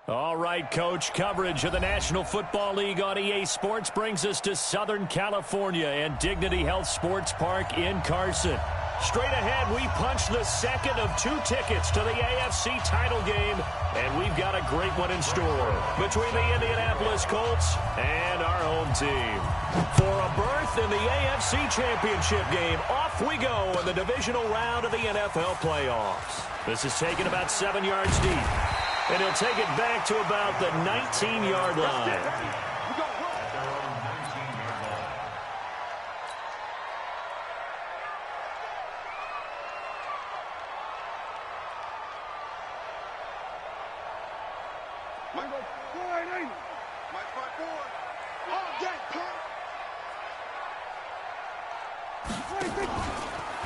All right, Coach, coverage of the National Football League on EA Sports brings us to Southern California and Dignity Health Sports Park in Carson. Straight ahead, we punch the second of 2 tickets to the AFC title game, and we've got a great one in store between the Indianapolis Colts and our home team. For a berth in the AFC Championship game, off we go in the divisional round of the NFL playoffs. This is taken about 7 yards deep. And he'll take it back to about the 19-yard line.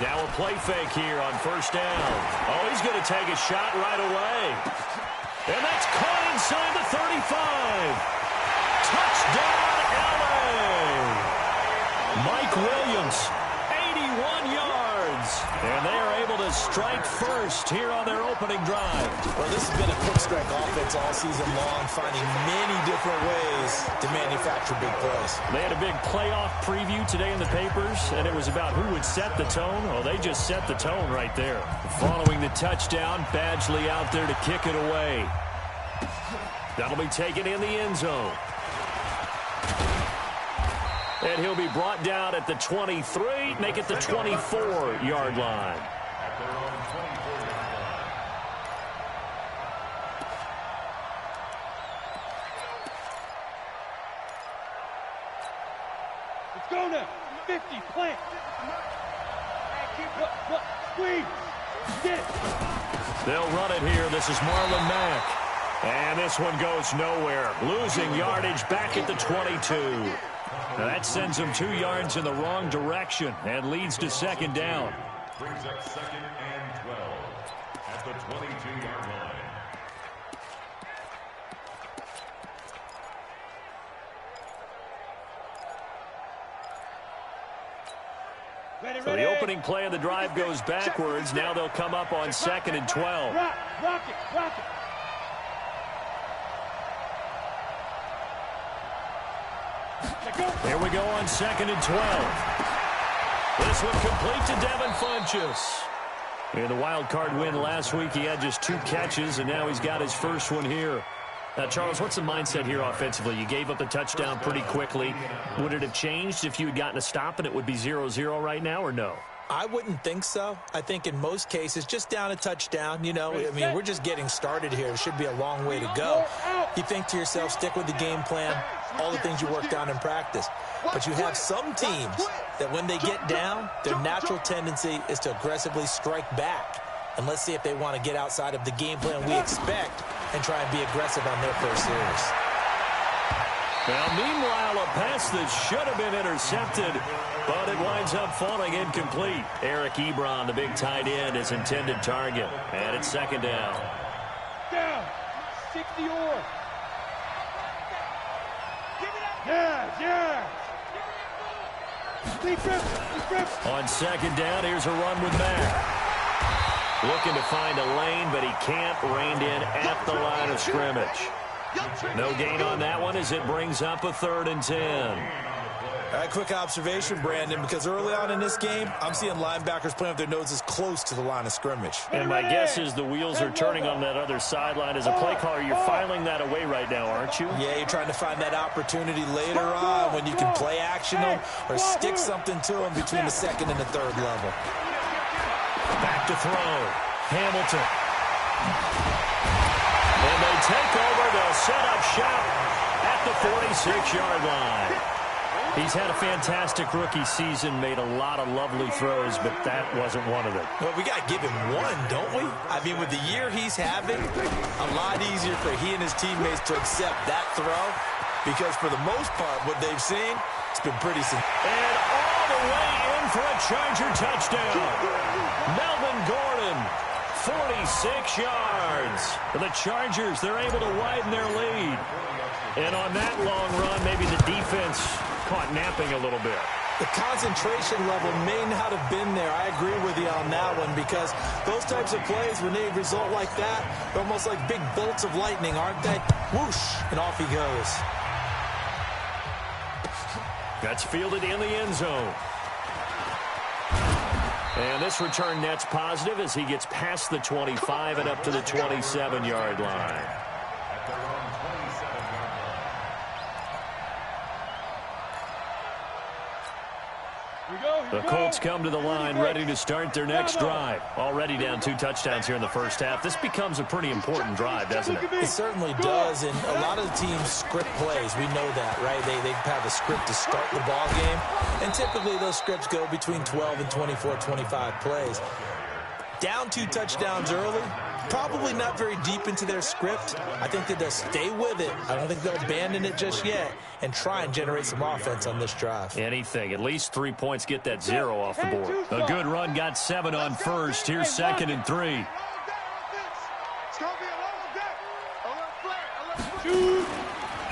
Now a play fake here on first down. Oh, he's going to take a shot right away. And that's caught inside the 35. Touchdown, L.A. Mike Williams, 81 yards. And they are able to strike first here on their opening drive. Well, this has been a quick strike offense all season long, finding many different ways to manufacture big plays. They had a big playoff preview today in the papers, and it was about who would set the tone. Well, they just set the tone right there. Following the touchdown, Badgley out there to kick it away. That'll be taken in the end zone. And he'll be brought down at the 23, make it the 24-yard line. Let's go now. 50, plant. Squeeze. Get it. They'll run it here. This is Marlon Mack. And this one goes nowhere. Losing yardage back at the 22. Now that sends them 2 yards in the wrong direction and leads to second down. Brings up 2nd and 12 at the 22-yard line. So the opening play of the drive goes backwards. Now they'll come up on 2nd and 12. Rock it. Here we go on 2nd and 12. This one complete to Devin Funchess. In the wild card win last week, he had just 2 catches, and now he's got his first one here. Now, Charles, what's the mindset here offensively? You gave up the touchdown pretty quickly. Would it have changed if you had gotten a stop and it would be 0-0 right now, or no? I wouldn't think so. I think in most cases, just down a touchdown, you know, I mean, we're just getting started here. It should be a long way to go. You think to yourself, stick with the game plan, all the things you worked on in practice. But you have some teams that when they get down, their natural tendency is to aggressively strike back. And let's see if they want to get outside of the game plan we expect and try and be aggressive on their first series. Well, meanwhile, a pass that should have been intercepted, but it winds up falling incomplete. Eric Ebron, the big tight end, is intended target. And it's second down. Down. 60 or. Yeah. Deep grip. On second down, here's a run with Mack. Looking to find a lane, but he can't. Reined in at the line of scrimmage. No gain on that one as it brings up a 3rd and 10. All right, quick observation, Brandon, because early on in this game, I'm seeing linebackers playing with their noses close to the line of scrimmage. And my guess is the wheels are turning on that other sideline. As a play caller, you're filing that away right now, aren't you? Yeah, you're trying to find that opportunity later on when you can play action them or stick something to them between the 2nd and the 3rd level. Back to throw. Hamilton. And they take over. They'll set up shop at the 46-yard line. He's had a fantastic rookie season, made a lot of lovely throws, but that wasn't one of them. Well, we got to give him one, don't we? I mean, with the year he's having, a lot easier for he and his teammates to accept that throw because for the most part, what they've seen, it's been pretty simple. And all the way in for a Charger touchdown. Melvin Gordon, 46 yards. For the Chargers, they're able to widen their lead. And on that long run, maybe the defense caught napping a little bit. The concentration level may not have been there. I agree with you on that one, because those types of plays, when they result like that, they're almost like big bolts of lightning, aren't they? Whoosh, and off he goes. That's fielded in the end zone. And this return net's positive as he gets past the 25 and up to the 27-yard line. The Colts come to the line ready to start their next drive. Already down 2 touchdowns here in the first half. This becomes a pretty important drive, doesn't it? It certainly does, and a lot of the teams script plays. We know that, right? They have a script to start the ball game, and typically those scripts go between 12 and 24, 25 plays. Down 2 touchdowns early, probably not very deep into their script. I think that they'll stay with it. I don't think they'll abandon it just yet and try and generate some offense on this drive. Anything. At least 3 points get that 0 off the board. A good run got 7 on first. Here's 2nd and 3.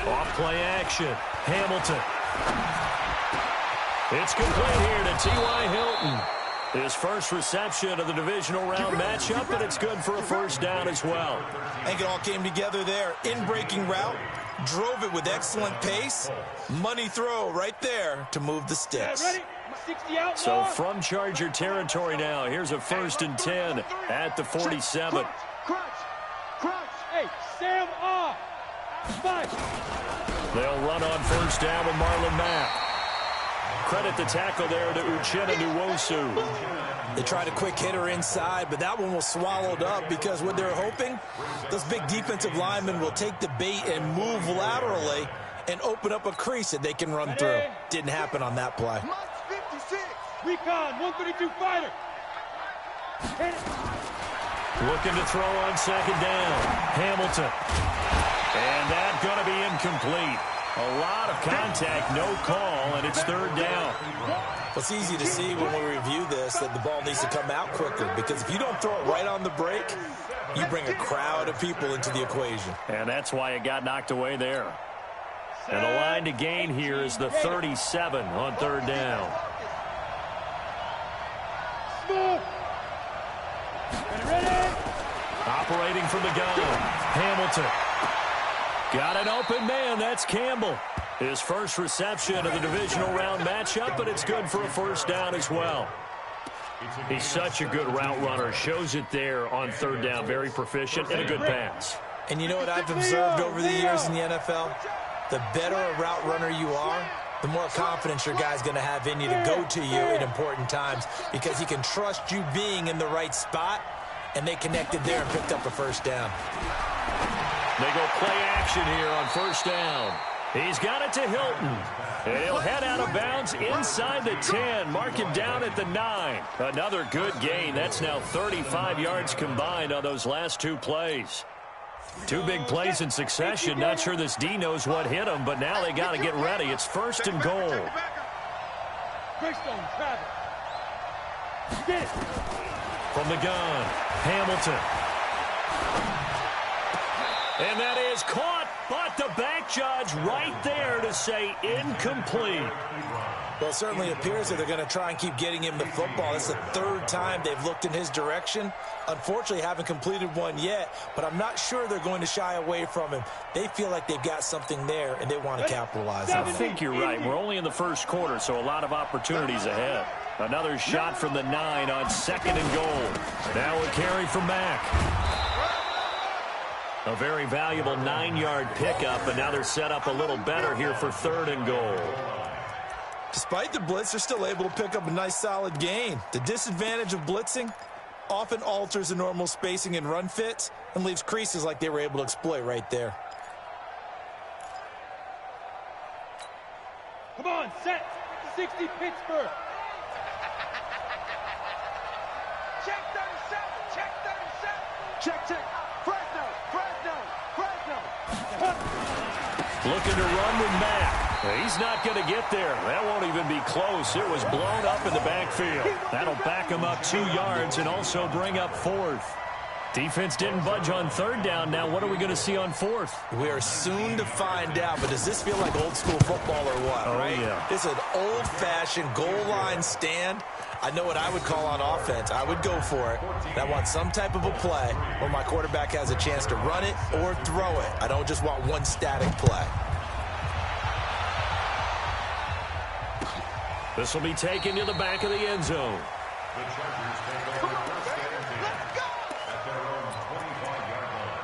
Off play action. Hamilton. It's complete here to T.Y. Hilton. His first reception of the divisional round matchup, and it's good for a first down as well. I think it all came together there. In-breaking route, drove it with excellent pace. Money throw right there to move the sticks. So from Charger territory now, here's a 1st and 10 at the 47. Hey, Sam off. They'll run on first down with Marlon Mack. Credit the tackle there to Uchenna Nwosu. They tried a quick hitter inside, but that one was swallowed up because what they're hoping, those big defensive linemen will take the bait and move laterally and open up a crease that they can run through. Didn't happen on that play. Recon, 132 fighter. Looking to throw on 2nd down. Hamilton. And that's going to be incomplete. A lot of contact, no call, and it's 3rd down. Well, it's easy to see when we review this that the ball needs to come out quicker, because if you don't throw it right on the break, you bring a crowd of people into the equation. And that's why it got knocked away there. And the line to gain here is the 37 on 3rd down. Operating from the gun, Hamilton. Got an open man, that's Campbell. His first reception of the divisional round matchup, but it's good for a first down as well. He's such a good route runner. Shows it there on 3rd down. Very proficient and a good pass. And you know what I've observed over the years in the NFL? The better a route runner you are, the more confidence your guy's going to have in you to go to you in important times, because he can trust you being in the right spot, and they connected there and picked up a first down. They go play action here on first down. He's got it to Hilton. And he'll head out of bounds inside the 10. Mark him down at the 9. Another good gain. That's now 35 yards combined on those last 2 plays. 2 big plays in succession. Not sure this D knows what hit him, but now they got to get ready. It's 1st and goal. From the gun, Hamilton. And that is caught, but the back judge right there to say incomplete. Well, it certainly appears that they're going to try and keep getting him the football. It's the 3rd time they've looked in his direction. Unfortunately, haven't completed one yet, but I'm not sure they're going to shy away from him. They feel like they've got something there, and they want to capitalize on it. I think you're right. We're only in the 1st quarter, so a lot of opportunities ahead. Another shot from the 9 on 2nd and goal. Now a carry from Mack. A very valuable 9-yard pickup, and now they're set up a little better here for 3rd and goal. Despite the blitz, they're still able to pick up a nice, solid gain. The disadvantage of blitzing often alters the normal spacing and run fits and leaves creases like they were able to exploit right there. Come on, set. 60 Pittsburgh. Check 37. Check 37. Check, check. Fresno. Looking to run with Mack. He's not going to get there. That won't even be close. It was blown up in the backfield. That'll back him up 2 yards and also bring up 4th. Defense didn't budge on third down. Now what are we going to see on fourth? We are soon to find out, but does this feel like old school football or what, right? Yeah. It's an old-fashioned goal line stand. I know what I would call on offense. I would go for it. I want some type of a play where my quarterback has a chance to run it or throw it. I don't just want one static play. This will be taken to the back of the end zone. The Chargers take over first and 10 at their own 25-yard line.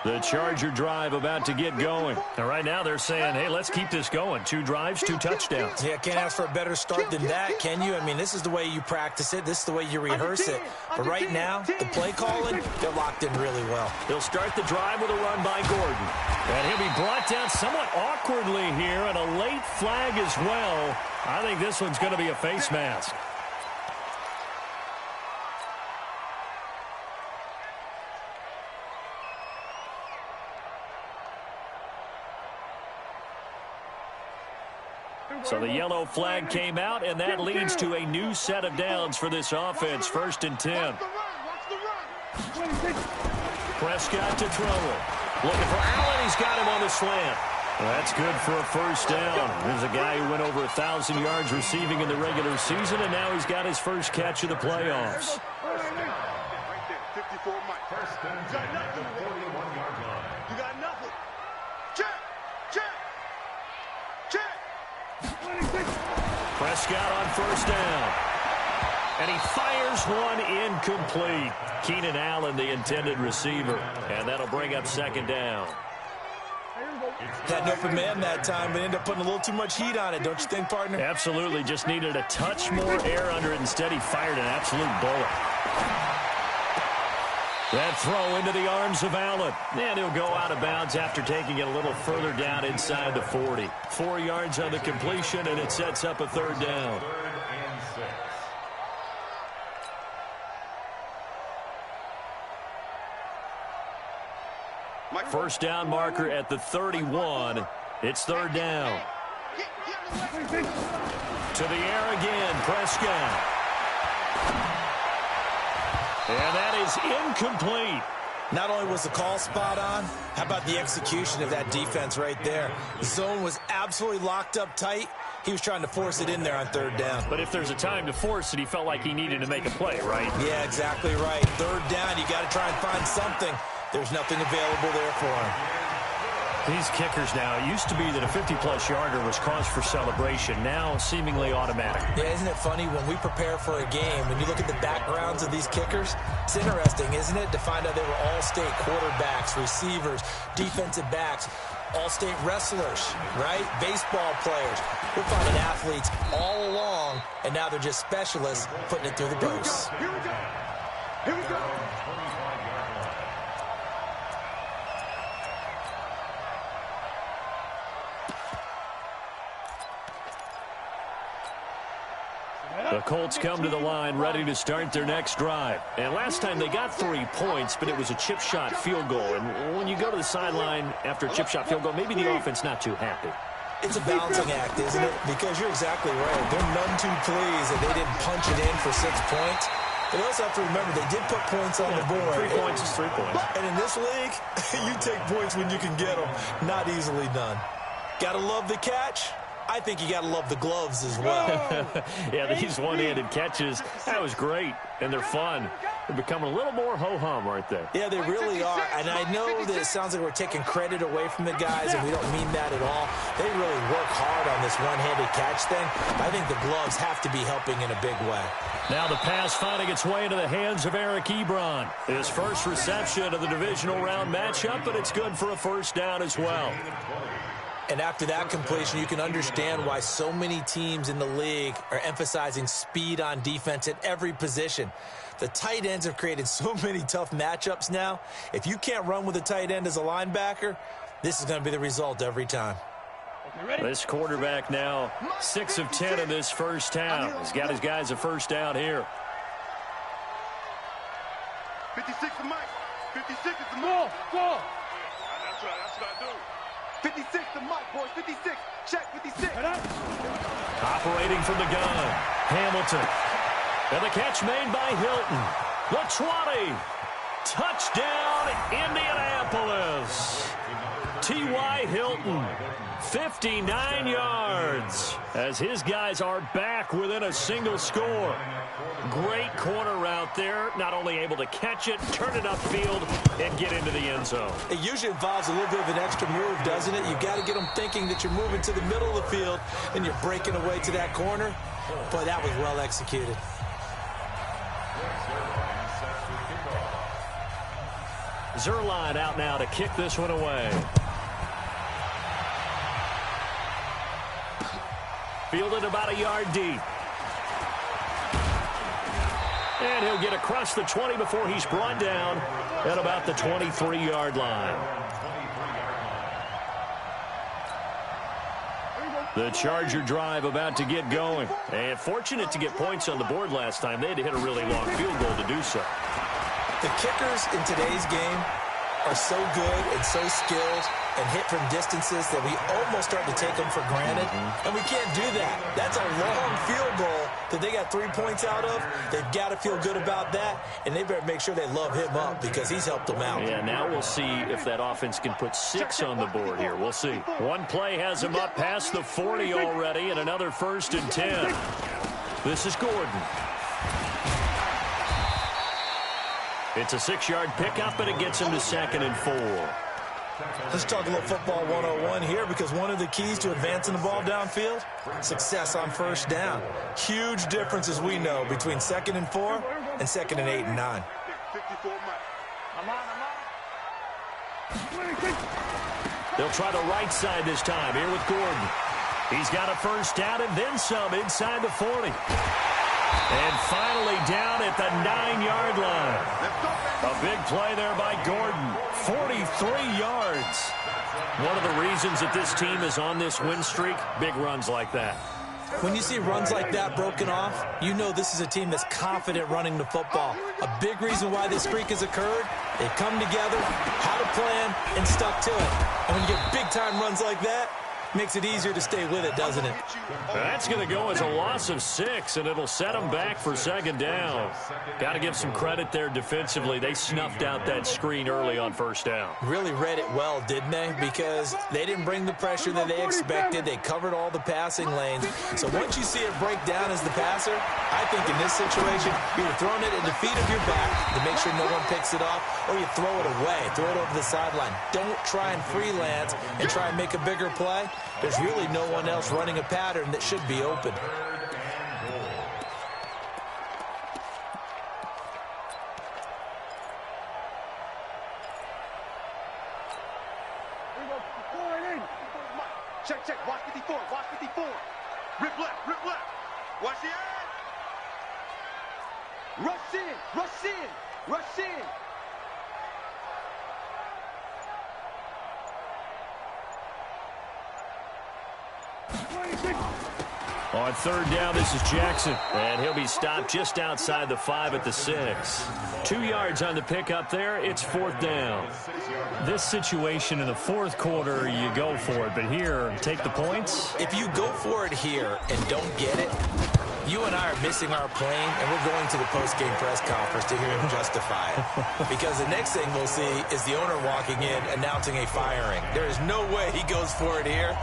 The Charger drive about to get going. And right now they're saying, hey, let's keep this going. 2 drives, 2 touchdowns. Yeah, can't ask for a better start than that, can you? I mean, this is the way you practice it. This is the way you rehearse it. But right now, the play calling, they're locked in really well. They'll start the drive with a run by Gordon. And he'll be brought down somewhat awkwardly here, and a late flag as well. I think this one's going to be a face mask. So the yellow flag came out, and that leads to a new set of downs for this offense. 1st and 10. Prescott to throw it. Looking for Allen. He's got him on the slant. Well, that's good for a first down. There's a guy who went over 1,000 yards receiving in the regular season, and now he's got his first catch of the playoffs. Right there, 54 Mike. First and 10 at the 41-yard line. You got nothing. Check, check, check. Prescott on first down. And he fires one incomplete. Keenan Allen, the intended receiver. And that'll bring up 2nd down. Had an open man that time, but ended up putting a little too much heat on it, don't you think, partner? Absolutely. Just needed a touch more air under it. Instead, he fired an absolute bullet. That throw into the arms of Allen. And he'll go out of bounds after taking it a little further down inside the 40. 4 yards on the completion, and it sets up a 3rd down. 3rd and 6. First down marker at the 31. It's 3rd down. To the air again, Prescott. And that is incomplete. Not only was the call spot on, how about the execution of that defense right there? The zone was absolutely locked up tight. He was trying to force it in there on 3rd down. But if there's a time to force it, he felt like he needed to make a play, right? Yeah, exactly right. 3rd down, you got to try and find something. There's nothing available there for him. These kickers now, it used to be that a 50-plus yarder was cause for celebration. Now, seemingly automatic. Yeah, isn't it funny when we prepare for a game, when you look at the backgrounds of these kickers, it's interesting, isn't it, to find out they were all-state quarterbacks, receivers, defensive backs, all-state wrestlers, right? Baseball players. We're finding athletes all along, and now they're just specialists putting it through the boots. Here we go. Here we go. The Colts come to the line ready to start their next drive. And last time they got 3 points, but it was a chip shot field goal. And when you go to the sideline after a chip shot field goal, maybe the offense not too happy. It's a balancing act, isn't it? Because you're exactly right. They're none too pleased that they didn't punch it in for 6 points. But you also have to remember they did put points on the board. 3 points is 3 points. And in this league, you take points when you can get them. Not easily done. Gotta love the catch. I think you got to love the gloves as well. Yeah, these one-handed catches, that was great, and they're fun. They're becoming a little more ho-hum, aren't they? Yeah, they really are. And I know that it sounds like we're taking credit away from the guys, and we don't mean that at all. They really work hard on this one-handed catch thing. I think the gloves have to be helping in a big way. Now the pass finding its way into the hands of Eric Ebron. His first reception of the divisional round matchup, but it's good for a first down as well. And after that completion, you can understand why so many teams in the league are emphasizing speed on defense at every position. The tight ends have created so many tough matchups now. If you can't run with a tight end as a linebacker, this is going to be the result every time. This quarterback now 6 of 10 in this first half. He's got his guys a first down here. 56 to Mike. 56 is the move. Go. That's right. That's what I do. 56 to Mike, boys. 56. Check 56. Operating from the gun, Hamilton. And the catch made by Hilton. The 20. Touchdown, Indianapolis. T.Y. Hilton, 59 yards, as his guys are back within a single score. Great corner route there, not only able to catch it, turn it upfield, and get into the end zone. It usually involves a little bit of an extra move, doesn't it? You've got to get them thinking that you're moving to the middle of the field, and you're breaking away to that corner. Boy, that was well executed. Zerline out now to kick this one away. Fielded about a yard deep. And he'll get across the 20 before he's brought down at about the 23-yard line. The Charger drive about to get going. And fortunate to get points on the board last time. They had to hit a really long field goal to do so. The kickers in today's game are so good and so skilled and hit from distances that we almost start to take them for granted. And we can't do that. That's a long field goal that they got 3 points out of. They've got to feel good about that, and they better make sure they love him up because he's helped them out. Yeah, now we'll see if that offense can put 6 on the board here. We'll see. One play has him up past the 40 already, and another 1st and 10. This is Gordon. It's a 6-yard pickup, but it gets him to 2nd and 4. Let's talk a little football 101 here, because one of the keys to advancing the ball downfield, success on 1st down. Huge difference, as we know, between 2nd and 4 and 2nd and 8 and 9. They'll try the right side this time here with Gordon. He's got a 1st down and then some inside the 40. And finally down at the 9-yard line. A big play there by Gordon. 43 yards. One of the reasons that this team is on this win streak, big runs like that. When you see runs like that broken off, you know this is a team that's confident running the football. A big reason why this streak has occurred, they've come together, had a plan, and stuck to it. And when you get big-time runs like that, makes it easier to stay with it, doesn't it? That's going to go as a loss of 6, and it'll set them back for 2nd down. Got to give some credit there defensively. They snuffed out that screen early on 1st down. Really read it well, didn't they? Because they didn't bring the pressure that they expected. They covered all the passing lanes. So once you see it break down as the passer, I think in this situation, you're throwing it at the feet of your back to make sure no one picks it off, or you throw it away, throw it over the sideline. Don't try and freelance and try and make a bigger play. There's really no one else running a pattern that should be open. Check, check. Watch 54. Watch 54. Rip left. Rip left. Watch the end. Rush in. Rush in. Rush in. On 3rd down, this is Jackson, and he'll be stopped just outside the 5 at the 6. 2 yards on the pickup there. It's 4th down. This situation in the 4th quarter, you go for it, but here, take the points. If you go for it here and don't get it, you and I are missing our plane, and we're going to the post-game press conference to hear him justify it. Because the next thing we'll see is the owner walking in announcing a firing. There is no way he goes for it here.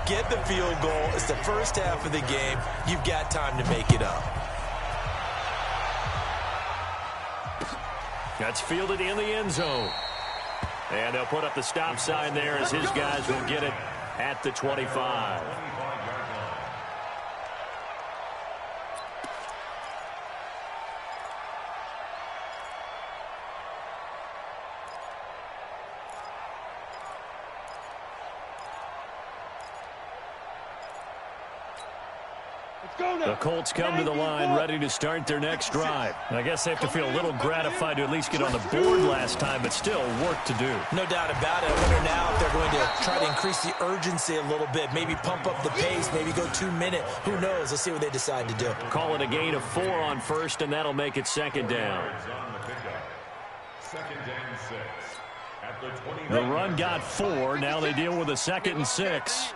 Get the field goal. It's the first half of the game. You've got time to make it up. That's fielded in the end zone. And they'll put up the stop sign there as his guys will get it at the 25. The Colts come to the line ready to start their next drive. I guess they have to feel a little gratified to at least get on the board last time, but still work to do. No doubt about it. I wonder now if they're going to try to increase the urgency a little bit, maybe pump up the pace, maybe go 2-minute. Who knows? Let's see what they decide to do. Call it a gain of 4 on 1st, and that'll make it 2nd down. 2nd and 6. At the 29. The run got 4. Now they deal with a 2nd and 6.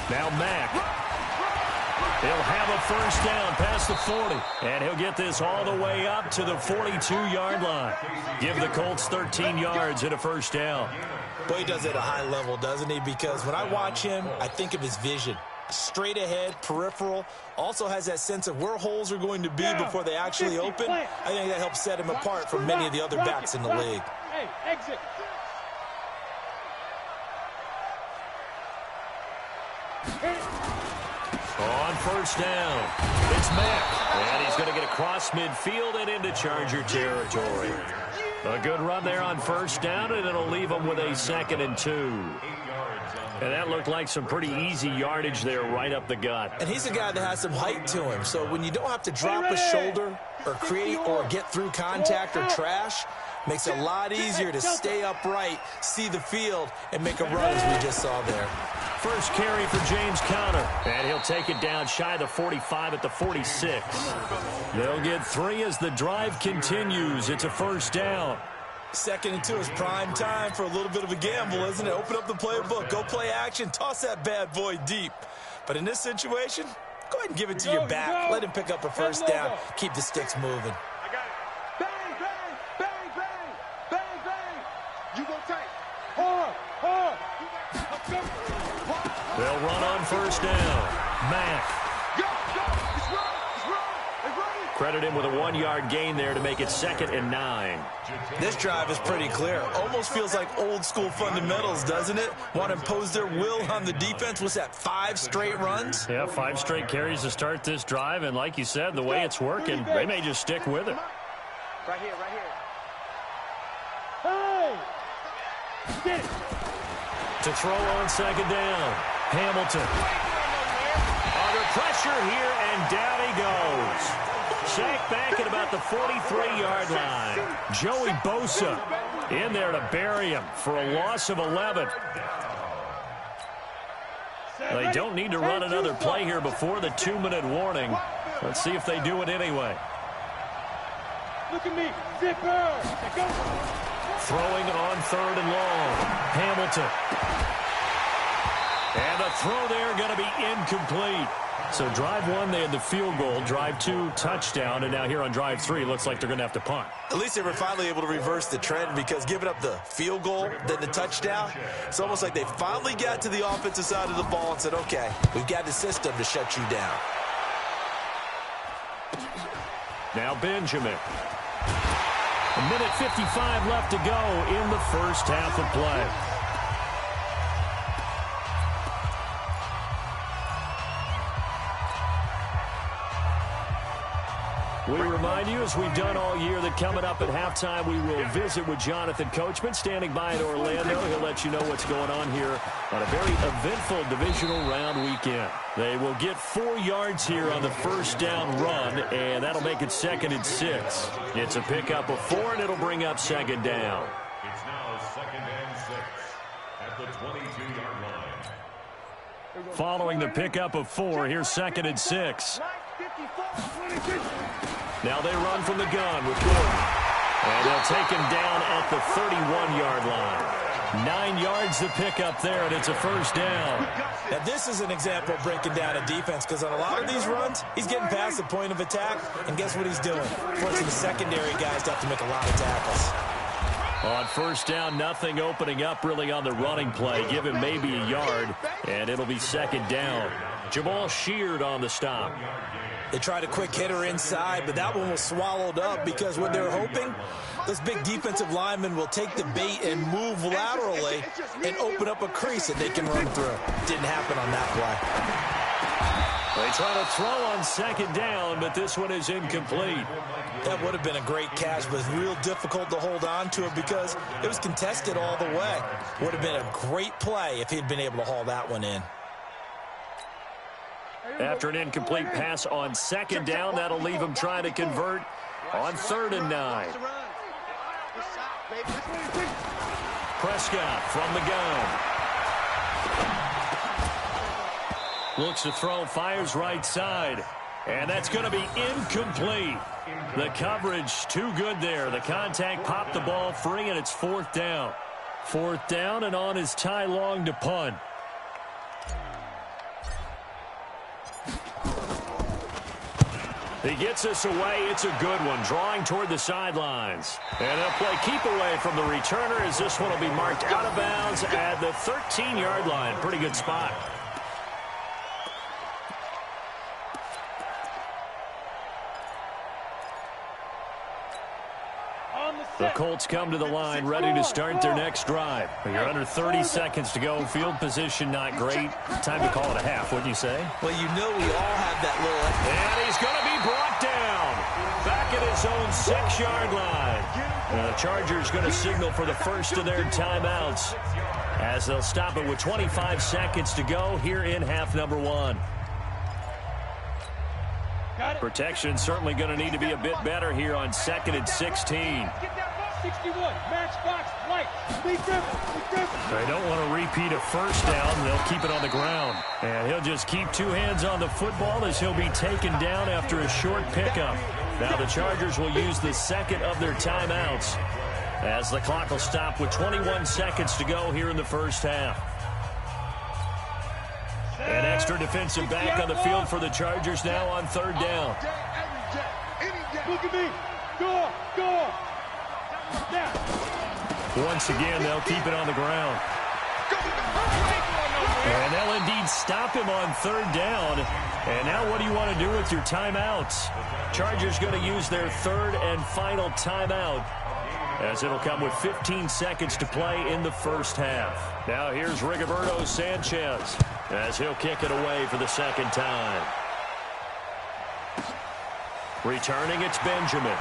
Now Mack. He'll have a first down past the 40. And he'll get this all the way up to the 42-yard line. Give the Colts 13 yards and a first down. Boy, he does it at a high level, doesn't he? Because when I watch him, I think of his vision. Straight ahead, peripheral. Also has that sense of where holes are going to be before they actually open. I think that helps set him apart from many of the other backs in the league. Hey, exit. On first down, it's Mack. And he's going to get across midfield and into Charger territory. A good run there on first down, and it'll leave him with a 2nd and 2. And that looked like some pretty easy yardage there right up the gut. And he's a guy that has some height to him, so when you don't have to drop a shoulder or create or get through contact or trash, makes it a lot easier to stay upright, see the field, and make a run as we just saw there. First carry for James Conner, and he'll take it down shy of the 45 at the 46. They'll get 3 as the drive continues. It's a first down. 2nd and 2 is prime time for a little bit of a gamble, isn't it? Open up the playbook, go play action, toss that bad boy deep. But in this situation, go ahead and give it to your back. Let him pick up a first down, keep the sticks moving. I got it. Bang, bang, bang, bang, bang, bang. You go tight. Hard. Let's go. They'll run on first down. Mack. Go. It's run. It's running. Credit him with a 1-yard gain there to make it 2nd and 9. This drive is pretty clear. Almost feels like old school fundamentals, doesn't it? Want to impose their will on the defense. What's that, 5 straight runs? Yeah, 5 straight carries to start this drive. And like you said, the way it's working, they may just stick with it. Right here. Hey! Get it. To throw on 2nd down. Hamilton. Under pressure here, and down he goes. Sacked back at about the 43-yard line. Joey Bosa in there to bury him for a loss of 11. They don't need to run another play here before the 2-minute warning. Let's see if they do it anyway. Look at me. Zipper. Go. Throwing on 3rd and long. Hamilton. And the throw there going to be incomplete. So drive 1, they had the field goal. Drive 2, touchdown. And now here on drive 3, looks like they're going to have to punt. At least they were finally able to reverse the trend, because giving up the field goal, then the touchdown, it's almost like they finally got to the offensive side of the ball and said, okay, we've got the system to shut you down. Now Benjamin. 1:55 left to go in the first half of play. We remind you, as we've done all year, that coming up at halftime, we will visit with Jonathan Coachman, standing by in Orlando. He'll let you know what's going on here on a very eventful divisional round weekend. They will get 4 yards here on the first down run, and that'll make it 2nd and 6. It's a pickup of 4, and it'll bring up 2nd down. It's now 2nd and 6 at the 22-yard line. Following the pickup of 4, here's 2nd and 6. Now they run from the gun with Gordon. And they'll take him down at the 31-yard line. 9 yards to pick up there, and it's a first down. Now, this is an example of breaking down a defense, because on a lot of these runs, he's getting past the point of attack, and guess what he's doing? Forcing the secondary guys to have to make a lot of tackles. On first down, nothing opening up really on the running play. Give him maybe a yard, and it'll be 2nd down. Jamal Sheard on the stop. They tried a quick hitter inside, but that one was swallowed up, because what they're hoping, those big defensive linemen will take the bait and move laterally and open up a crease that they can run through. Didn't happen on that play. They try to throw on 2nd down, but this one is incomplete. That would have been a great catch, but it's real difficult to hold on to it because it was contested all the way. Would have been a great play if he'd been able to haul that one in. After an incomplete pass on 2nd down, that'll leave him trying to convert on 3rd and 9. Prescott from the gun. Looks to throw, fires right side. And that's going to be incomplete. The coverage too good there. The contact popped the ball free, and it's 4th down. 4th down, and on is Ty Long to punt. He gets us away. It's a good one, drawing toward the sidelines. And they'll play keep away from the returner as this one will be marked out of bounds at the 13-yard line. Pretty good spot. The Colts come to the line, ready to start their next drive. You're under 30 seconds to go. Field position not great. Time to call it a half, wouldn't you say? Well, you know we all have that little... And he's going to be brought down. Back at his own 6-yard line. And the Chargers going to signal for the first of their timeouts, as they'll stop it with 25 seconds to go here in half number 1. Protection certainly going to need to be a bit better here on 2nd and 16. 61, match box, right. They don't want to repeat a first down. They'll keep it on the ground. And he'll just keep 2 hands on the football as he'll be taken down after a short pickup. Now the Chargers will use the second of their timeouts, as the clock will stop with 21 seconds to go here in the first half. An extra defensive back on the field for the Chargers now on 3rd down. Look at me. Go. Now. Once again, they'll keep it on the ground. And they'll indeed stop him on 3rd down. And now what do you want to do with your timeouts? Chargers going to use their 3rd and final timeout, as it'll come with 15 seconds to play in the first half. Now here's Rigoberto Sanchez, as he'll kick it away for the second time. Returning, it's Benjamin.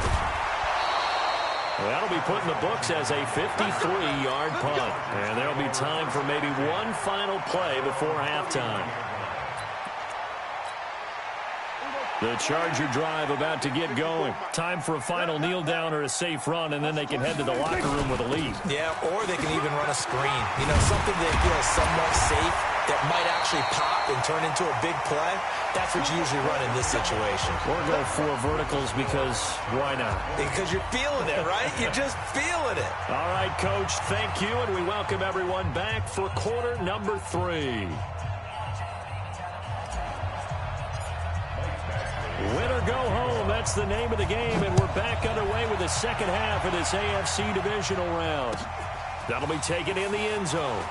That'll be put in the books as a 53-yard punt. And there'll be time for maybe one final play before halftime. The Charger drive about to get going. Time for a final kneel down or a safe run, and then they can head to the locker room with a lead. Yeah, or they can even run a screen. You know, something they feel somewhat safe that might actually pop and turn into a big play. That's what you usually run in this situation. Or go 4 verticals, because why not? Because you're feeling it, right? You're just feeling it. All right, Coach, thank you, and we welcome everyone back for quarter number 3. Win or go home, that's the name of the game, and we're back underway with the second half of this AFC divisional round. That'll be taken in the end zone.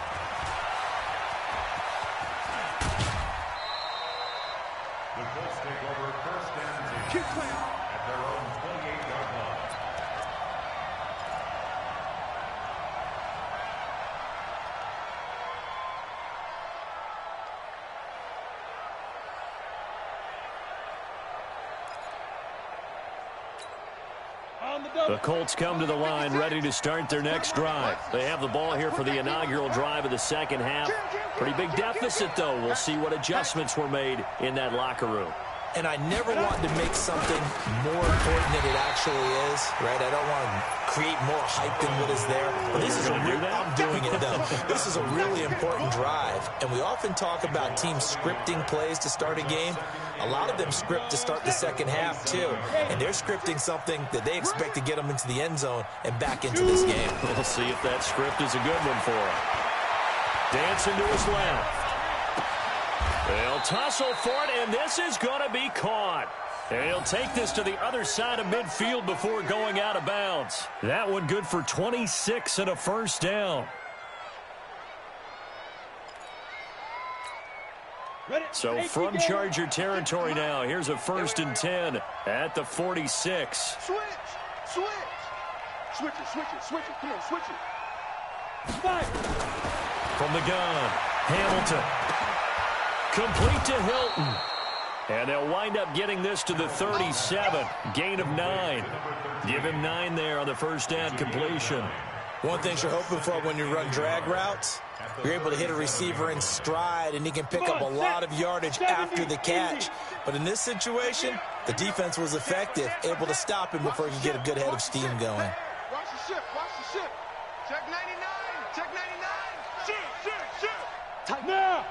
The Colts take over 1st and 10 at their own 28-yard line. The Colts come to the line ready to start their next drive. They have the ball here for the inaugural drive of the second half. Pretty big deficit, though. We'll see what adjustments were made in that locker room. And I never want to make something more important than it actually is, right? I don't want to create more hype than what is there. But this is I'm doing it, though. This is a really important drive. And we often talk about teams scripting plays to start a game. A lot of them script to start the second half, too. And they're scripting something that they expect to get them into the end zone and back into this game. We'll see if that script is a good one for him. Dancing to his left. They'll tussle for it, and this is going to be caught. And he'll take this to the other side of midfield before going out of bounds. That one good for 26 and a first down. So from Charger territory now, here's a 1st and 10 at the 46. Switch. Switch it. Come on, switch it. From the gun, Hamilton. Complete to Hilton. And they'll wind up getting this to the 37. Gain of 9. Give him 9 there on the first down completion. One thing you're hoping for when you run drag routes, you're able to hit a receiver in stride, and he can pick up a lot of yardage after the catch. But in this situation, the defense was effective, able to stop him before he could get a good head of steam going. Watch the ship. Check 99. Shoot. Now.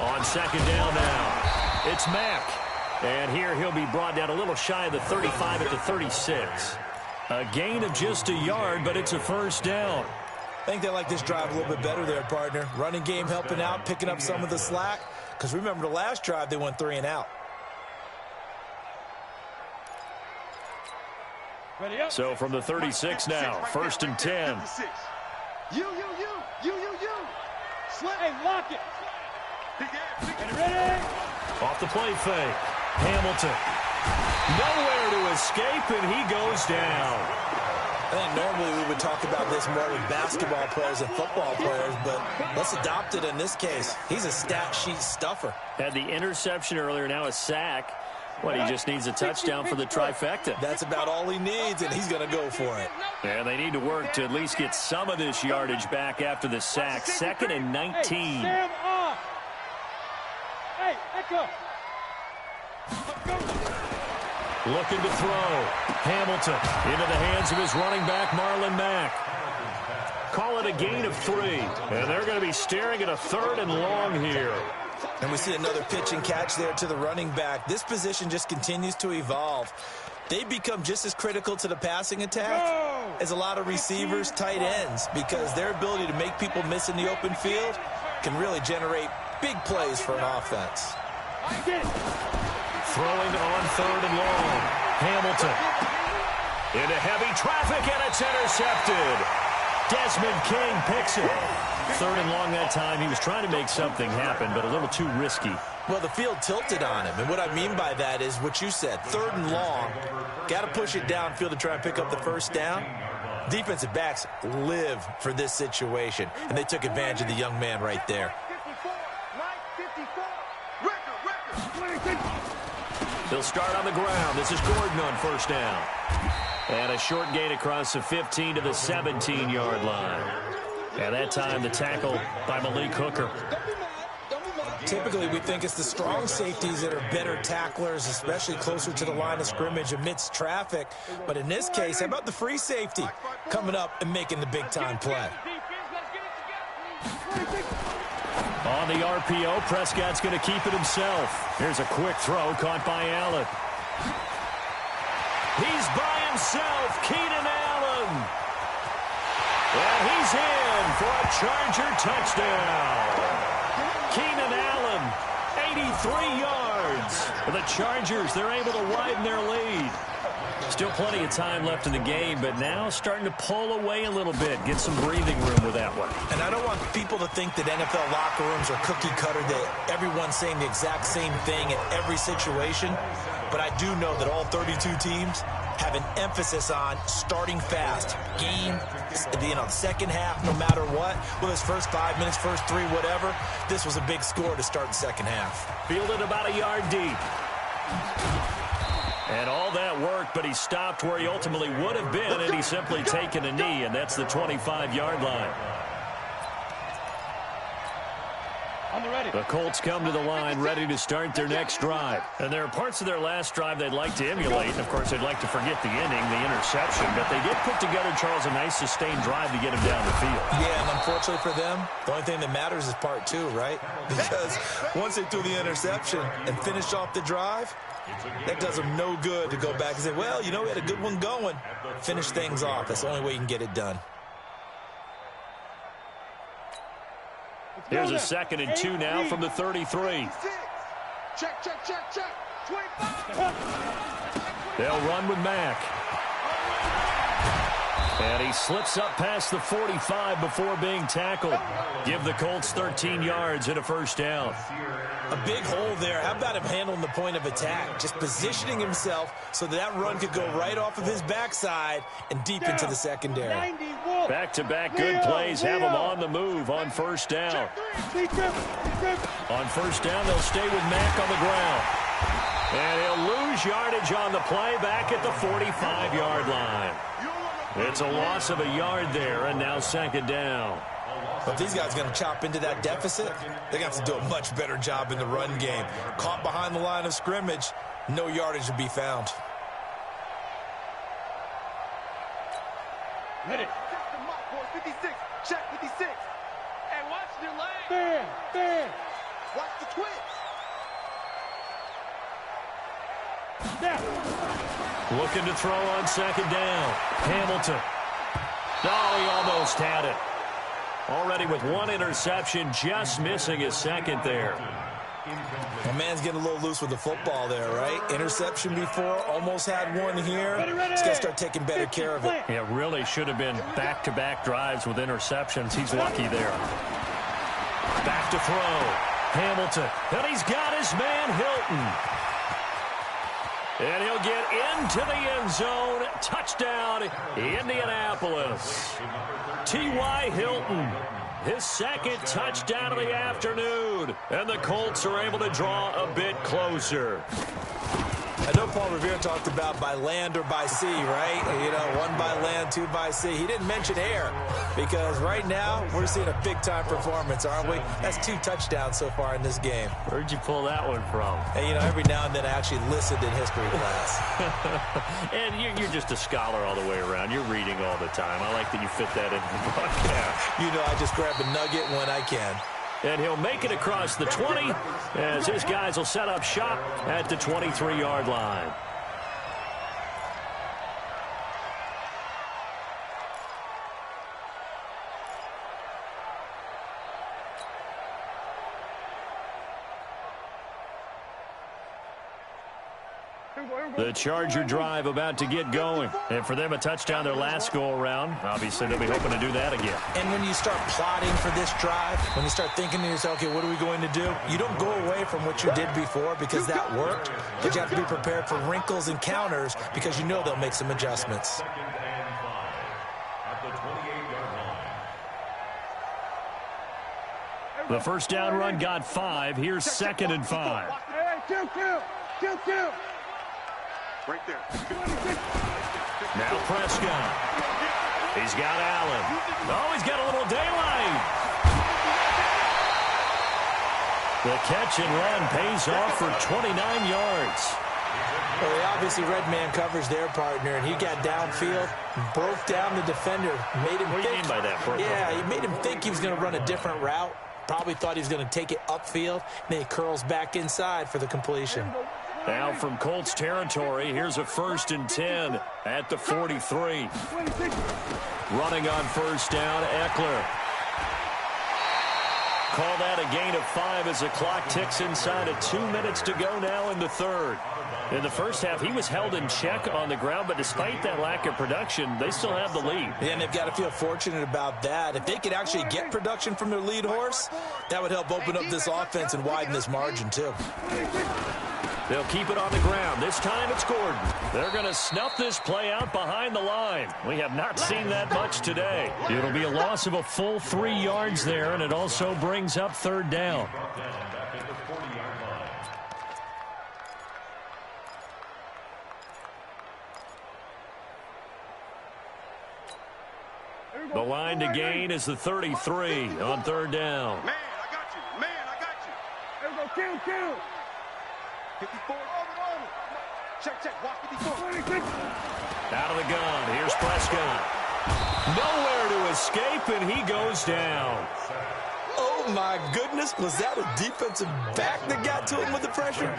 On second down now, it's Mack. And here he'll be brought down a little shy of the 35 at the 36. A gain of just a yard, but it's a first down. I think they like this drive a little bit better there, partner. Running game helping out, picking up some of the slack. because remember the last drive they went 3 and out. So from the 36 now, 1st and 10. You. Slip. Hey, lock it. And Ready? Off the play fake. Hamilton. Nowhere to escape, and he goes down. I think normally we would talk about this more with basketball players and football players, but let's adopt it in this case. He's a stat sheet stuffer. Had the interception earlier, now a sack. What, he just needs a touchdown for the trifecta. That's about all he needs, and he's going to go for it. Yeah, they need to work to at least get some of this yardage back after the sack. 2nd and 19. Hey, Sam off. Hey, echo. Looking to throw. Hamilton into the hands of his running back, Marlon Mack. Call it a gain of 3. And they're going to be staring at a 3rd and long here. And we see another pitch and catch there to the running back. This position just continues to evolve. They become just as critical to the passing attack as a lot of receivers, tight ends, because their ability to make people miss in the open field can really generate big plays for an offense. Throwing on 3rd and long. Hamilton into heavy traffic, and it's intercepted. Desmond King picks it. 3rd and long that time. He was trying to make something happen, but a little too risky. Well, the field tilted on him, and what I mean by that is what you said. 3rd and long, got to push it downfield to try and pick up the first down. Defensive backs live for this situation, and they took advantage of the young man right there. He'll start on the ground. This is Gordon on 1st down. And a short gain across the 15 to the 17-yard line. And that time the tackle by Malik Hooker. Typically, we think it's the strong safeties that are better tacklers, especially closer to the line of scrimmage amidst traffic. But in this case, how about the free safety coming up and making the big-time play? On the RPO, Prescott's going to keep it himself. Here's a quick throw caught by Allen. He's by himself, Keenan Allen. And he's in for a Charger touchdown. Keenan Allen, 83 yards. For the Chargers, they're able to widen their lead. Still plenty of time left in the game, but now starting to pull away a little bit, get some breathing room with that one. And I don't want people to think that NFL locker rooms are cookie cutter, that everyone's saying the exact same thing in every situation. But I do know that all 32 teams have an emphasis on starting fast. Game, second half, no matter what. Well, his first 5 minutes, first 3, whatever. This was a big score to start the second half. Fielded about a yard deep. And all that worked, but he stopped where he ultimately would have been, and he's simply taken a knee, and that's the 25-yard line. The Colts come to the line ready to start their next drive. And there are parts of their last drive they'd like to emulate. And, of course, they'd like to forget the inning, the interception. But they did put together, Charles, a nice sustained drive to get him down the field. Yeah, and unfortunately for them, the only thing that matters is part 2, right? Because once they threw the interception and finished off the drive, that does them no good to go back and say, well, you know, we had a good one going. Finish things off. That's the only way you can get it done. Here's a 2nd and 2 now from the 33. Check. 25. They'll run with Mack. And he slips up past the 45 before being tackled. Give the Colts 13 yards and a first down. A big hole there. How about him handling the point of attack? Just positioning himself so that run could go right off of his backside and deep into the secondary. Back-to-back good plays have him on the move on first down. On first down, they'll stay with Mack on the ground. And he'll lose yardage on the play back at the 45-yard line. It's a loss of a yard there, and now 2nd down. But if these guys are going to chop into that deficit, they're going to have to do a much better job in the run game. Caught behind the line of scrimmage, no yardage to be found. Ready. 56. Check 56. Hey, watch your leg. Bam. Watch the twitch. Now. Looking to throw on 2nd down. Hamilton. Oh, he almost had it. Already with 1 interception, just missing his 2nd there. My man's getting a little loose with the football there, right? Interception before, almost had one here. He's got to start taking better care of it. Yeah, really should have been back-to-back drives with interceptions. He's lucky there. Back to throw. Hamilton. And he's got his man, Hilton. And he'll get into the end zone. Touchdown, Indianapolis. T.Y. Hilton. His second touchdown of the afternoon. And the Colts are able to draw a bit closer. I know Paul Revere talked about by land or by sea, right? You know, one by land, two by sea. He didn't mention air because right now we're seeing a big-time performance, aren't we? That's 2 touchdowns so far in this game. Where'd you pull that one from? Hey, you know, every now and then I actually listened in history class. And you're just a scholar all the way around. You're reading all the time. I like that you fit that into the broadcast. You know, I just grab a nugget when I can. And he'll make it across the 20 as his guys will set up shop at the 23-yard line. The Charger drive about to get going. And for them, a touchdown their last go-around. Obviously, they'll be hoping to do that again. And when you start plotting for this drive, when you start thinking to yourself, okay, what are we going to do? You don't go away from what you did before because that worked. But you have to be prepared for wrinkles and counters because you know they'll make some adjustments. The first down run got 5. Here's 2nd and 5. Kill. Right there. Now Prescott. He's got Allen. Oh, he's got a little daylight. The catch and run pays off for 29 yards. Well, they obviously red man covers their partner, and he got downfield, broke down the defender, made him What do you mean by that? Yeah, he made him think he was going to run a different route. Probably thought he was going to take it upfield. Then he curls back inside for the completion. Now from Colts territory, here's a 1st and 10 at the 43. Running on first down, Eckler. Call that a gain of 5 as the clock ticks inside of 2 minutes to go now in the third. In the first half, he was held in check on the ground, but despite that lack of production, they still have the lead. Yeah, and they've got to feel fortunate about that. If they could actually get production from their lead horse, that would help open up this offense and widen this margin, too. They'll keep it on the ground. This time it's Gordon. They're going to snuff this play out behind the line. We have not seen that much today. It'll be a loss of a full 3 yards there, and it also brings up 3rd down. The line to gain is the 33 on 3rd down. Man, I got you. Man, I got you. There we go. Kill. 54. Check. Watch 54. Out of the gun. Here's Prescott. Nowhere to escape, and he goes down. Oh, my goodness. Was that a defensive back that got to him with the pressure?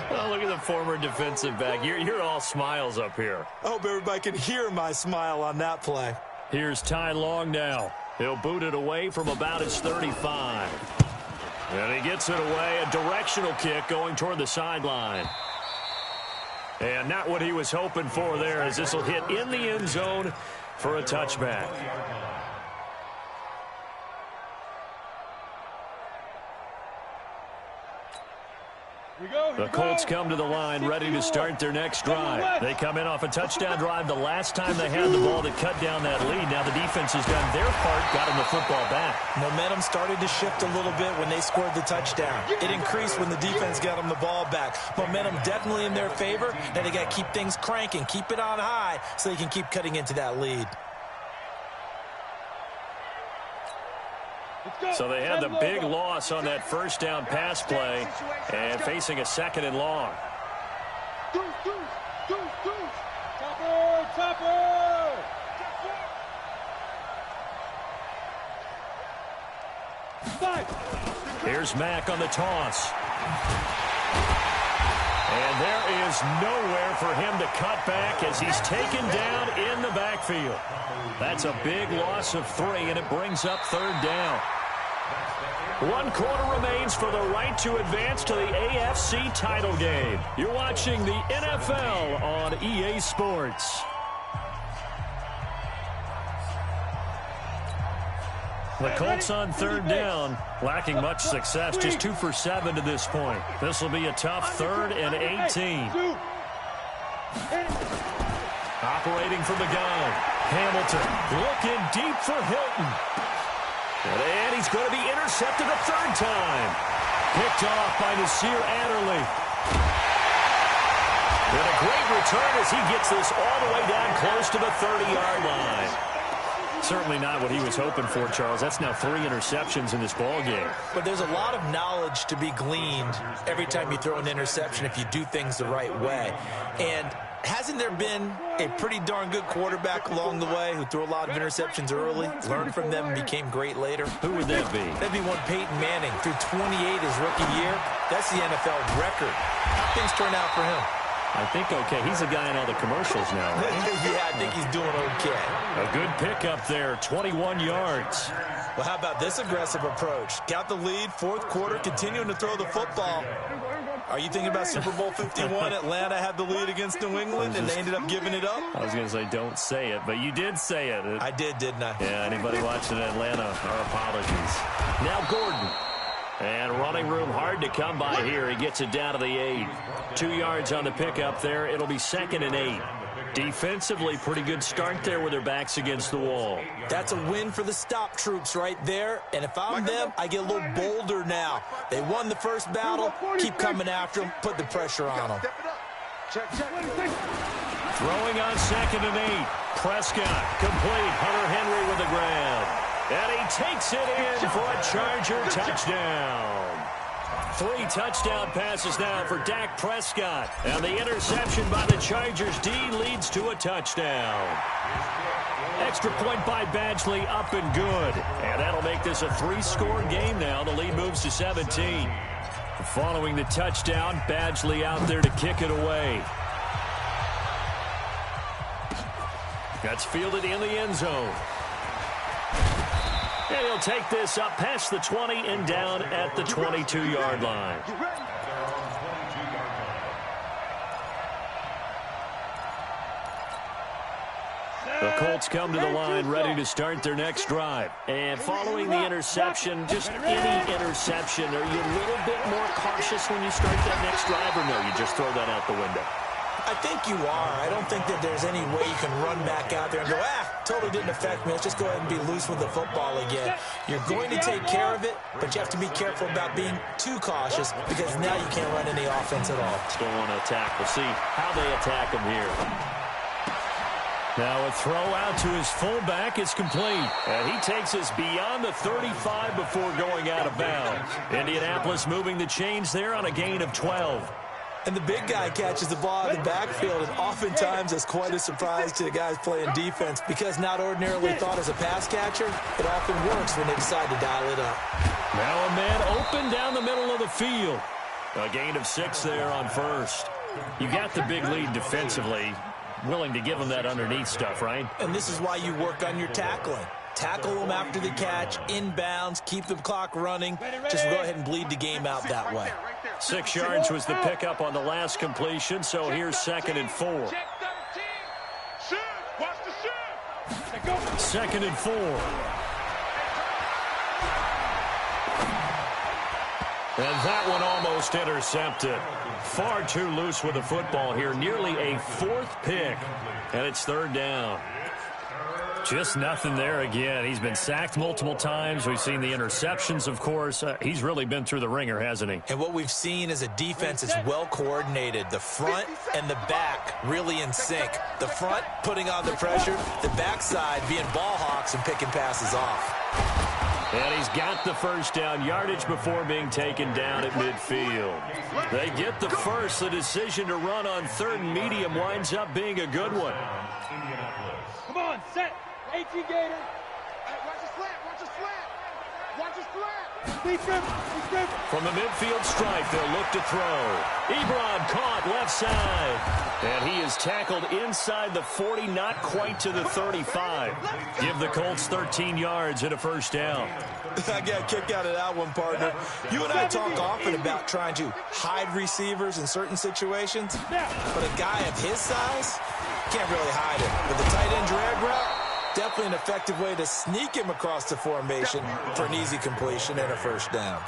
Oh, look at the former defensive back. You're all smiles up here. I hope everybody can hear my smile on that play. Here's Ty Long now. He'll boot it away from about his 35. And he gets it away. A directional kick going toward the sideline. And not what he was hoping for there, as this will hit in the end zone for a touchback. The Colts come to the line ready to start their next drive. They come in off a touchdown drive the last time they had the ball that cut down that lead. Now the defense has done their part, got them the football back. Momentum started to shift a little bit when they scored the touchdown. It increased when the defense got them the ball back. Momentum definitely in their favor. Now they got to keep things cranking, keep it on high so they can keep cutting into that lead. So they had the big loss on that first down pass play and facing a 2nd and long. Chopper! Here's Mack on the toss. And there is nowhere for him to cut back as he's taken down in the backfield. That's a big loss of 3, and it brings up 3rd down. 1 quarter remains for the right to advance to the AFC title game. You're watching the NFL on EA Sports. The Colts on 3rd down, lacking much success, just 2 for 7 to this point. This will be a tough 3rd and 18. Operating from the gun, Hamilton looking deep for Hilton. And he's going to be intercepted a 3rd time. Picked off by Nasir Adderley. And a great return as he gets this all the way down close to the 30-yard line. Certainly not what he was hoping for, Charles. That's now 3 interceptions in this ball game. But there's a lot of knowledge to be gleaned every time you throw an interception if you do things the right way. And hasn't there been a pretty darn good quarterback along the way who threw a lot of interceptions early, learned from them, and became great later? Who would that be? That'd be one Peyton Manning. Threw 28 his rookie year. That's the NFL record. How things turn out for him? I think okay. He's a guy in all the commercials now, right? Yeah, I think he's doing okay. A good pickup there, 21 yards. Well, how about this aggressive approach? Got the lead, 4th quarter, continuing to throw the football. Are you thinking about Super Bowl 51? Atlanta had the lead against New England, and they ended up giving it up? I was going to say don't say it, but you did say it. I did, didn't I? Yeah, anybody watching Atlanta, our apologies. Now Gordon. And running room hard to come by here. He gets it down to the 8. 2 yards on the pickup there. It'll be 2nd and 8. Defensively, pretty good start there with their backs against the wall. That's a win for the stop troops right there. And if I'm them, I get a little bolder now. They won the first battle. Keep coming after them. Put the pressure on them. Throwing on 2nd and 8. Prescott complete. Hunter Henry with the grab. And he takes it in for a Charger touchdown. 3 touchdown passes now for Dak Prescott. And the interception by the Chargers D leads to a touchdown. Extra point by Badgley, up and good. And that'll make this a 3-score game now. The lead moves to 17. Following the touchdown, Badgley out there to kick it away. That's fielded in the end zone. And he'll take this up past the 20 and down at the 22-yard line. The Colts come to the line ready to start their next drive. And following the interception, just any interception, are you a little bit more cautious when you start that next drive, or no, you just throw that out the window? I think you are. I don't think that there's any way you can run back out there and go, totally didn't affect me. Let's just go ahead and be loose with the football again. You're going to take care of it, but you have to be careful about being too cautious because now you can't run any offense at all. Still want to attack. We'll see how they attack him here. Now a throw out to his fullback is complete. And he takes us beyond the 35 before going out of bounds. Indianapolis moving the chains there on a gain of 12. And the big guy catches the ball in the backfield, and oftentimes that's quite a surprise to the guys playing defense because not ordinarily thought as a pass catcher, it often works when they decide to dial it up. Now a man open down the middle of the field. A gain of 6 there on 1st. You got the big lead defensively, willing to give them that underneath stuff, right? And this is why you work on your tackling. Tackle them after the catch, inbounds, keep the clock running. Just go ahead and bleed the game out that way. 6 yards was the pickup on the last completion, so here's 2nd and 4. 2nd and 4. And that one almost intercepted. Far too loose with the football here. Nearly a 4th pick. And it's 3rd down. Just nothing there again. He's been sacked multiple times. We've seen the interceptions, of course. He's really been through the ringer, hasn't he? And what we've seen is a defense that's well coordinated. The front and the back really in sync. The front putting on the pressure. The backside being ball hawks and picking passes off. And he's got the first down. Yardage before being taken down at midfield. They get the first. The decision to run on 3rd and medium winds up being a good one. Come on, set. 18 Gator. Watch the slant. From the midfield stripe, they'll look to throw. Ebron caught left side. And he is tackled inside the 40, not quite to the 35. Give the Colts 13 yards and a first down. I got a kick out of that one, partner. You and I talk often about trying to hide receivers in certain situations, but a guy of his size can't really hide him. With the tight end drag route, definitely an effective way to sneak him across the formation for an easy completion and a first down.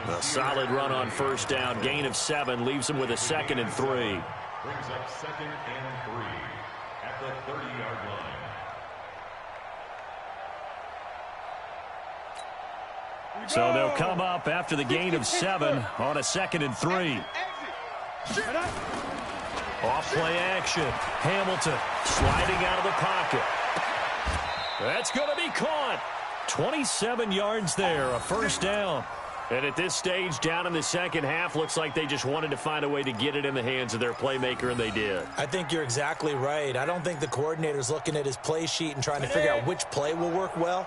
A solid run on first down. Gain of 7 leaves him with a 2nd and 3. Brings up 2nd and 3 at the 30-yard line. So they'll come up after the gain of 7 on a 2nd and 3. Off play action. Hamilton sliding out of the pocket. That's going to be caught. 27 yards there, a first down. And at this stage, down in the second half, looks like they just wanted to find a way to get it in the hands of their playmaker, and they did. I think you're exactly right. I don't think the coordinator's looking at his play sheet and trying to figure out which play will work well.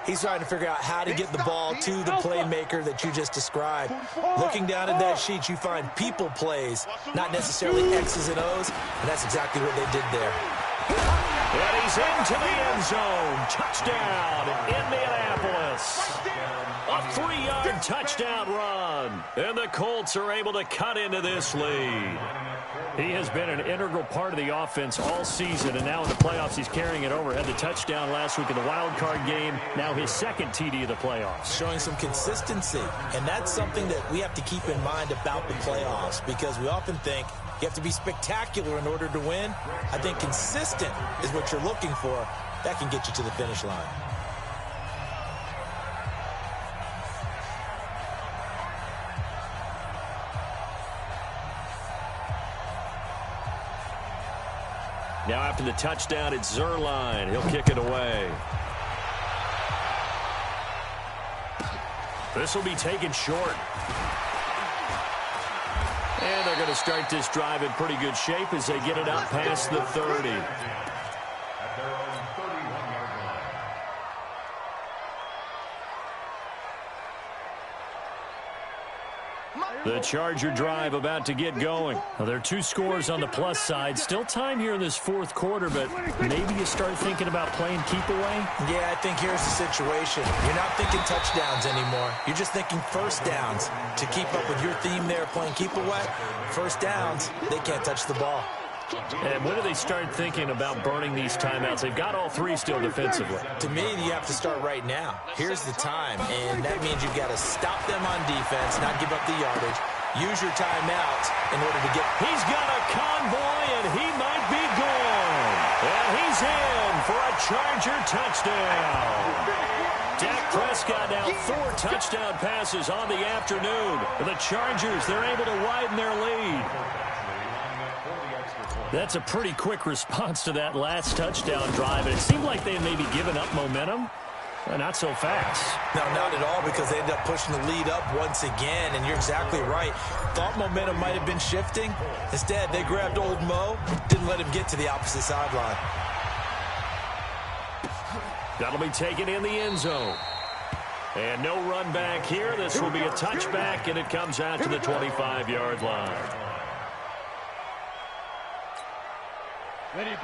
He's trying to figure out how to get the ball to the playmaker that you just described. Looking down at that sheet, you find people plays, not necessarily X's and O's, and that's exactly what they did there. And he's into the end zone. Touchdown, Indianapolis. A 3-yard touchdown run. And the Colts are able to cut into this lead. He has been an integral part of the offense all season, and now in the playoffs he's carrying it over. Had the touchdown last week in the wild card game. Now his 2nd TD of the playoffs. Showing some consistency, and that's something that we have to keep in mind about the playoffs, because we often think you have to be spectacular in order to win. I think consistent is what you're looking for. That can get you to the finish line. Now after the touchdown, it's Zerline. He'll kick it away. This will be taken short. And they're going to start this drive in pretty good shape as they get it out past the 30. At their own 31-yard line. The Charger drive about to get going. Well, there are 2 scores on the plus side. Still time here in this 4th quarter, but maybe you start thinking about playing keep away? Yeah, I think here's the situation. You're not thinking touchdowns anymore. You're just thinking first downs. To keep up with your theme there, playing keep away, first downs, they can't touch the ball. And when do they start thinking about burning these timeouts? They've got all 3 still defensively. To me, you have to start right now. Here's the time, and that means you've got to stop them on defense, not give up the yardage. Use your timeouts in order to get... He's got a convoy, and he might be gone. And he's in for a Charger touchdown. Dak Prescott now 4 touchdown passes on the afternoon. The Chargers, they're able to widen their lead. That's a pretty quick response to that last touchdown drive. And it seemed like they had maybe given up momentum. Not so fast. No, not at all, because they ended up pushing the lead up once again, and you're exactly right. Thought momentum might have been shifting. Instead, they grabbed old Mo, didn't let him get to the opposite sideline. That'll be taken in the end zone. And no run back here. This will be a touchback, and it comes out to the 25-yard line.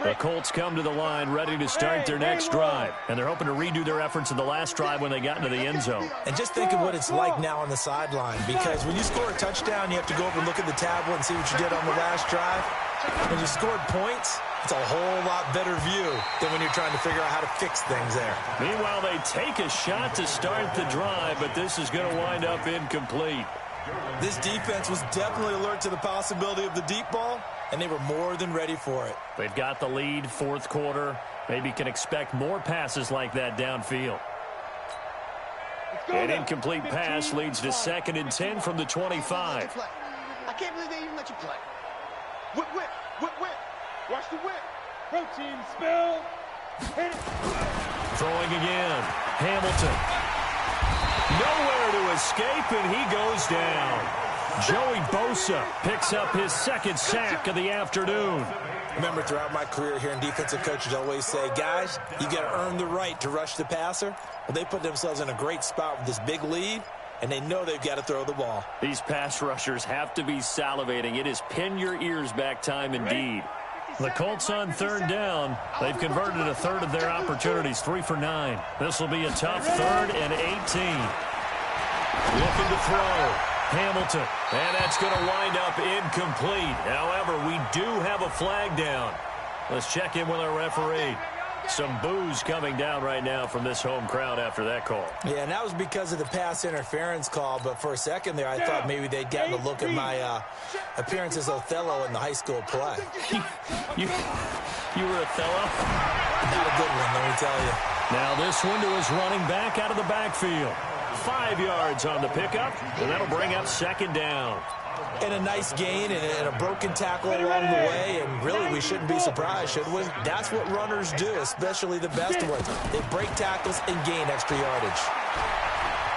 The Colts come to the line ready to start their next drive. And they're hoping to redo their efforts in the last drive when they got into the end zone. And just think of what it's like now on the sideline, because when you score a touchdown, you have to go over and look at the tablet and see what you did on the last drive. When you scored points, it's a whole lot better view than when you're trying to figure out how to fix things there. Meanwhile, they take a shot to start the drive, but this is going to wind up incomplete. This defense was definitely alert to the possibility of the deep ball, and they were more than ready for it. They've got the lead, 4th quarter. Maybe can expect more passes like that downfield. An incomplete pass leads to 2nd and 10 from the 25. I can't believe they even let you play. Whip, whip, whip, whip. Watch the whip. Protein spill. Hit it. Throwing again. Hamilton. Nowhere to escape, and he goes down. Joey Bosa picks up his second sack of the afternoon. Remember, throughout my career here in defensive coaches always say, guys, you got to earn the right to rush the passer. Well, they put themselves in a great spot with this big lead, and they know they've got to throw the ball. These pass rushers have to be salivating. It is pin your ears back time indeed. The Colts on third down. They've converted a third of their opportunities, 3 for 9. This will be a tough 3rd and 18. Looking to throw. Hamilton. And that's going to wind up incomplete. However, we do have a flag down. Let's check in with our referee. Some boos coming down right now from this home crowd after that call. Yeah, and that was because of the pass interference call. But for a second there, I thought maybe they'd gotten a look at my appearance as Othello in the high school play. You were Othello? Not a good one, let me tell you. Now this window is running back out of the backfield. 5 yards on the pickup, and that'll bring up second down. And a nice gain and a broken tackle along the way, and really we shouldn't be surprised, should we? That's what runners do, especially the best ones. They break tackles and gain extra yardage.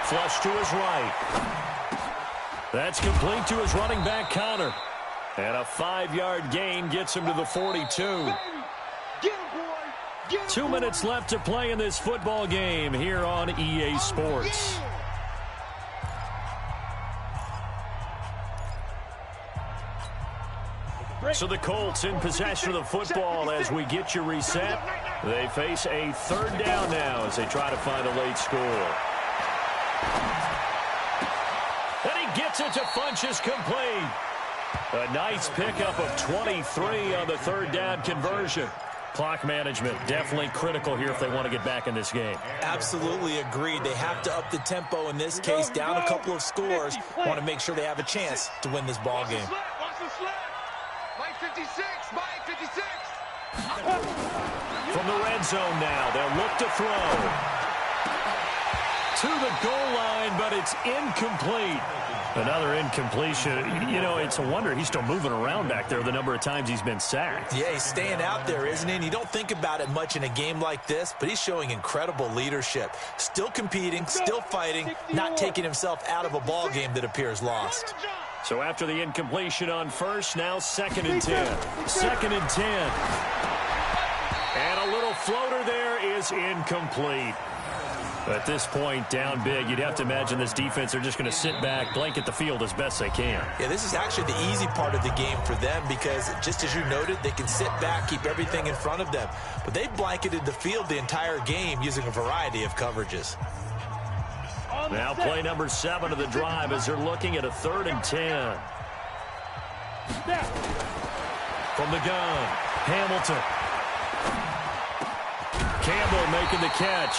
Flush to his right. That's complete to his running back, Connor. And a 5-yard gain gets him to the 42. 2 minutes left to play in this football game here on EA Sports. So the Colts in possession of the football as we get you reset. They face a third down now as they try to find a late score. And he gets it to Funchess complete. A nice pickup of 23 on the third down conversion. Clock management definitely critical here if they want to get back in this game. Absolutely agreed. They have to up the tempo in this case, down a couple of scores. Want to make sure they have a chance to win this ball game. Mike 56, Mike 56. From the red zone now, they'll look to throw. To the goal line, but it's incomplete. Another incompletion. You know, it's a wonder he's still moving around back there the number of times he's been sacked. Yeah, he's staying out there, isn't he? And you don't think about it much in a game like this, but he's showing incredible leadership. Still competing, still fighting, not taking himself out of a ball game that appears lost. So after the incompletion on first, now 2nd and 10. 2nd and 10. And a little floater there is incomplete. At this point, down big, you'd have to imagine this defense are just going to sit back, blanket the field as best they can. Yeah, this is actually the easy part of the game for them because, just as you noted, they can sit back, keep everything in front of them. But they blanketed the field the entire game using a variety of coverages. Now play number 7 of the drive as they're looking at a 3rd and 10. From the gun, Hamilton. Campbell making the catch.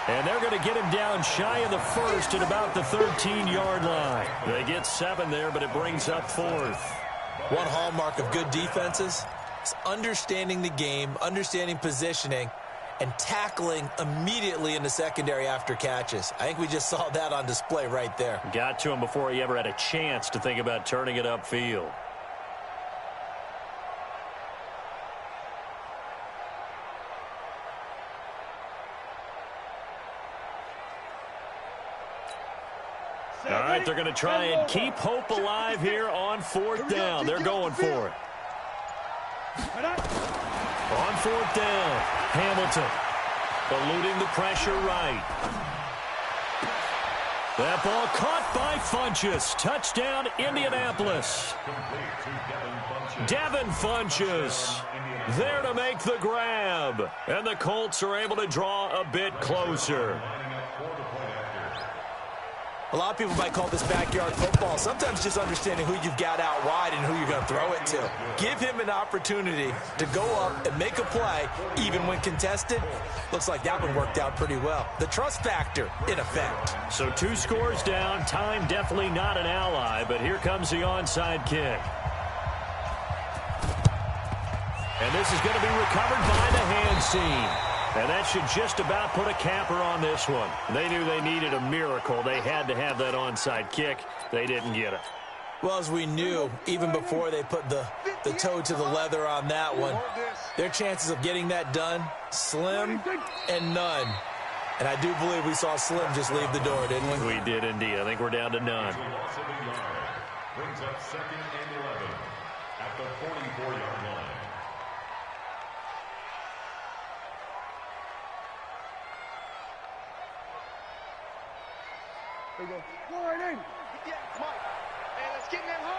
And they're going to get him down shy of the first at about the 13-yard line. They get 7 there, but it brings up 4th. One hallmark of good defenses is understanding the game, understanding positioning, and tackling immediately in the secondary after catches. I think we just saw that on display right there. Got to him before he ever had a chance to think about turning it upfield. All right, they're going to try and keep hope alive here on 4th down. They're going for it. On 4th down, Hamilton eluding the pressure right. That ball caught by Funchess. Touchdown, Indianapolis. Devin Funchess there to make the grab. And the Colts are able to draw a bit closer. A lot of people might call this backyard football. Sometimes just understanding who you've got out wide and who you're going to throw it to. Give him an opportunity to go up and make a play, even when contested. Looks like that one worked out pretty well. The trust factor in effect. So 2 scores down. Time definitely not an ally, but here comes the onside kick. And this is going to be recovered by the hands team. And that should just about put a capper on this one. They knew they needed a miracle. They had to have that onside kick. They didn't get it. Well, as we knew, even before they put the toe to the leather on that one, their chances of getting that done, slim and none. And I do believe we saw Slim just leave the door, didn't we? We did indeed. I think we're down to none. Brings up 2nd and 11 at the 44-yard line. There you go. Go right in. Yeah, Mike. And let's get in that hole.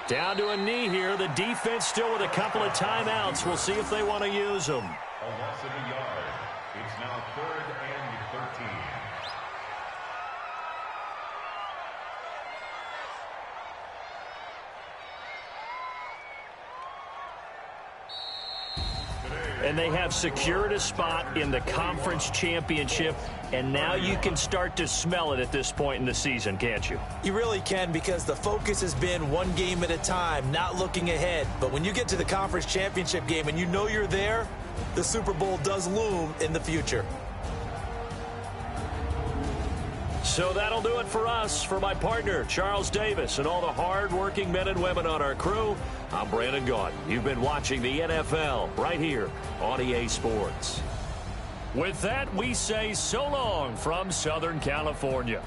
Down to a knee here. The defense still with a couple of timeouts. We'll see if they want to use them. A loss of a yard. It's now 3rd and 13. And they have secured a spot in the conference championship, and now you can start to smell it at this point in the season, can't you? You really can, because the focus has been one game at a time, not looking ahead. But when you get to the conference championship game and you know you're there, the Super Bowl does loom in the future. So that'll do it for us. For my partner, Charles Davis, and all the hard-working men and women on our crew, I'm Brandon Gaudin. You've been watching the NFL right here on EA Sports. With that, we say so long from Southern California.